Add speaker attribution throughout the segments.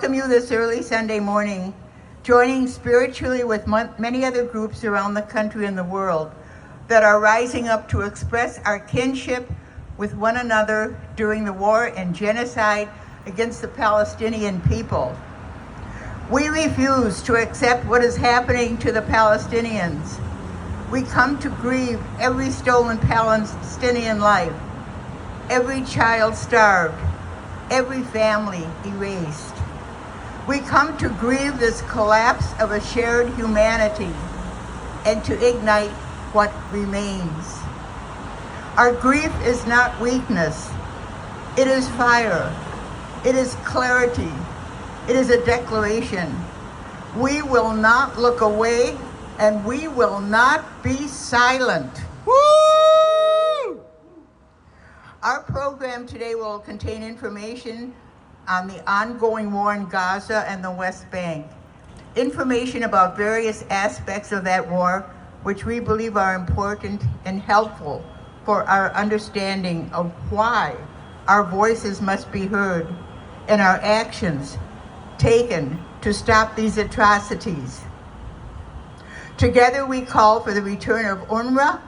Speaker 1: welcome you this early Sunday morning, joining spiritually with many other groups around the country and the world that are rising up to express our kinship with one another during the war and genocide against the Palestinian people. We refuse to accept what is happening to the Palestinians. We come to grieve every stolen Palestinian life, every child starved, every family erased. We come to grieve this collapse of a shared humanity and to ignite what remains. Our grief is not weakness. It is fire. It is clarity. It is a declaration. We will not look away, and we will not be silent. Woo! Our program today will contain information on the ongoing war in Gaza and the West Bank, information about various aspects of that war, which we believe are important and helpful for our understanding of why our voices must be heard and our actions taken to stop these atrocities. Together we call for the return of UNRWA,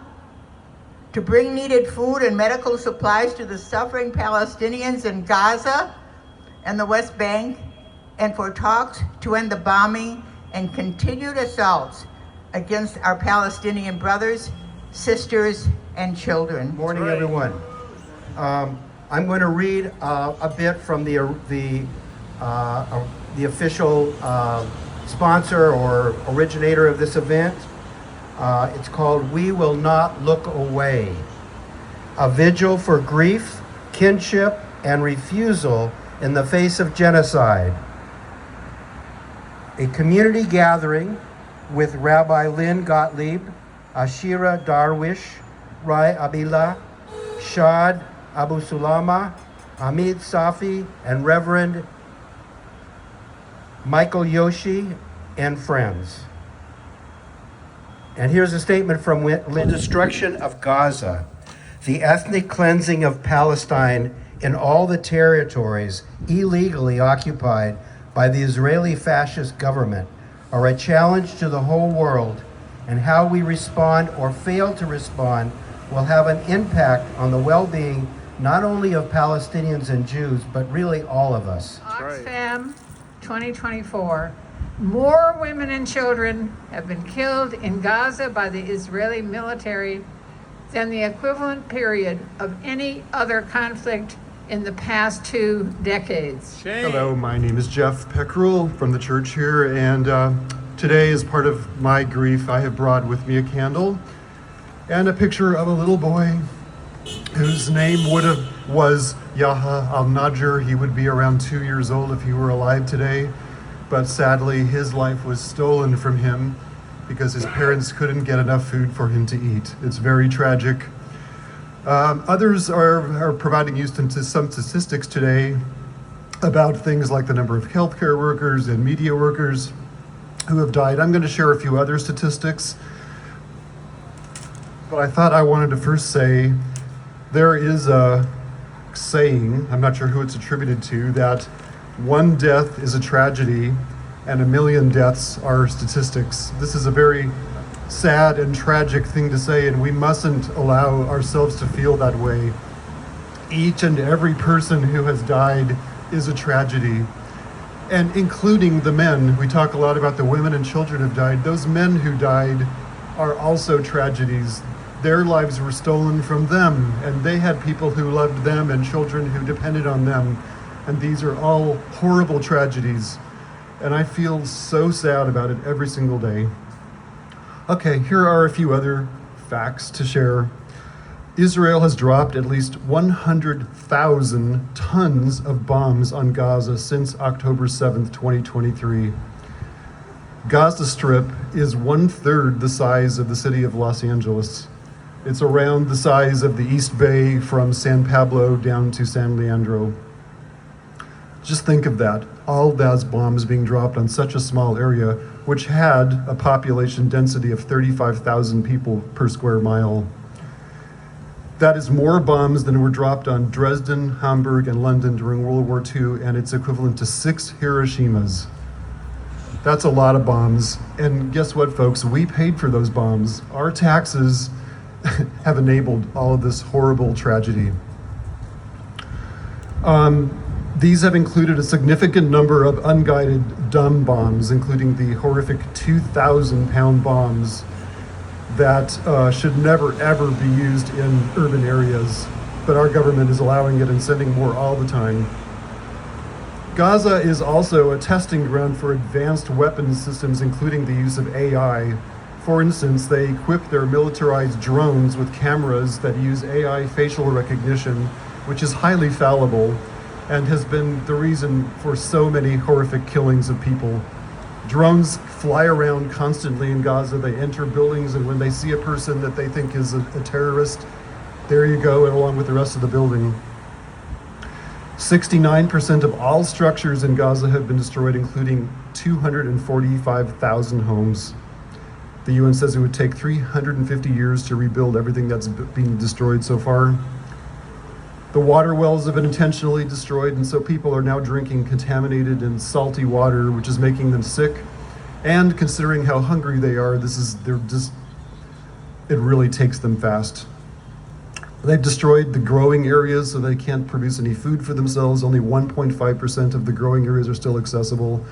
Speaker 1: to bring needed food and medical supplies to the suffering Palestinians in Gaza and the West Bank, and for talks to end the bombing and continued assaults against our Palestinian brothers, sisters, and children.
Speaker 2: Good morning, everyone. I'm going to read a bit from the official sponsor or originator of this event. It's called "We Will Not Look Away," a vigil for grief, kinship, and refusal in the face of genocide. A community gathering with Rabbi Lynn Gottlieb, Ashira Darwish, Rai Abila, Shad Abu Sulama, Hamid Safi, and Reverend Michael Yoshi and friends. And here's a statement from Lynn. Destruction of Gaza, the ethnic cleansing of Palestine in all the territories illegally occupied by the Israeli fascist government are a challenge to the whole world, and how we respond or fail to respond will have an impact on the well-being not only of Palestinians and Jews, but really all of us.
Speaker 3: Oxfam 2024. More women and children have been killed in Gaza by the Israeli military than the equivalent period of any other conflict in the past 2 decades.
Speaker 4: Hello, my name is Jeff Peckrell from the church here, and today, as part of my grief, I have brought with me a candle and a picture of a little boy whose name was Yaha al-Najjar. He would be around 2 years old if he were alive today, but sadly his life was stolen from him because his parents couldn't get enough food for him to eat. It's very tragic. Others are providing you some statistics today about things like the number of healthcare workers and media workers who have died. I'm going to share a few other statistics, but I thought I wanted to first say there is a saying, I'm not sure who it's attributed to, that one death is a tragedy and 1 million deaths are statistics. This is a very sad and tragic thing to say, and we mustn't allow ourselves to feel that way. Each and every person who has died is a tragedy, and including the men. We talk a lot about the women and children who have died. Those men who died are also tragedies. Their lives were stolen from them, and they had people who loved them and children who depended on them, and these are all horrible tragedies, and I feel so sad about it every single day. Okay, here are a few other facts to share. Israel has dropped at least 100,000 tons of bombs on Gaza since October 7th, 2023. Gaza Strip is 1/3 the size of the city of Los Angeles. It's around the size of the East Bay from San Pablo down to San Leandro. Just think of that, all those bombs being dropped on such a small area, which had a population density of 35,000 people per square mile. That is more bombs than were dropped on Dresden, Hamburg, and London during World War II, and it's equivalent to 6 Hiroshimas. That's a lot of bombs. And guess what, folks? We paid for those bombs. Our taxes have enabled all of this horrible tragedy. These have included a significant number of unguided dumb bombs, including the horrific 2,000-pound bombs that should never, ever be used in urban areas. But our government is allowing it and sending more all the time. Gaza is also a testing ground for advanced weapons systems, including the use of AI. For instance, they equip their militarized drones with cameras that use AI facial recognition, which is highly fallible and has been the reason for so many horrific killings of people. Drones fly around constantly in Gaza. They enter buildings, and when they see a person that they think is a terrorist, there you go, and along with the rest of the building. 69% of all structures in Gaza have been destroyed, including 245,000 homes. The UN says it would take 350 years to rebuild everything that's been destroyed so far. The water wells have been intentionally destroyed, and so people are now drinking contaminated and salty water, which is making them sick. And considering how hungry they are, it really takes them fast. They've destroyed the growing areas, so they can't produce any food for themselves. Only 1.5% of the growing areas are still accessible.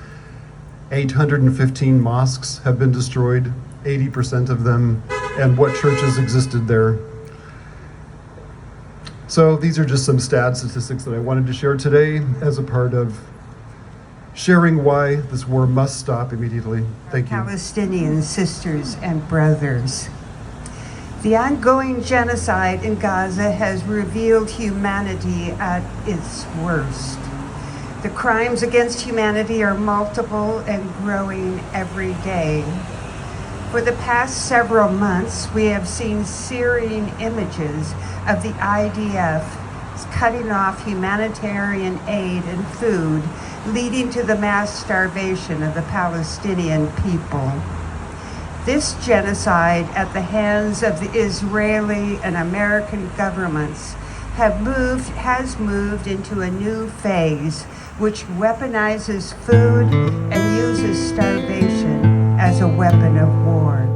Speaker 4: 815 mosques have been destroyed, 80% of them, and what churches existed there. So these are just some statistics that I wanted to share today as a part of sharing why this war must stop immediately. Thank you.
Speaker 5: Palestinian sisters and brothers. The ongoing genocide in Gaza has revealed humanity at its worst. The crimes against humanity are multiple and growing every day. For the past several months, we have seen searing images of the IDF cutting off humanitarian aid and food, leading to the mass starvation of the Palestinian people. This genocide at the hands of the Israeli and American governments has moved into a new phase which weaponizes food and uses starvation as a weapon of war.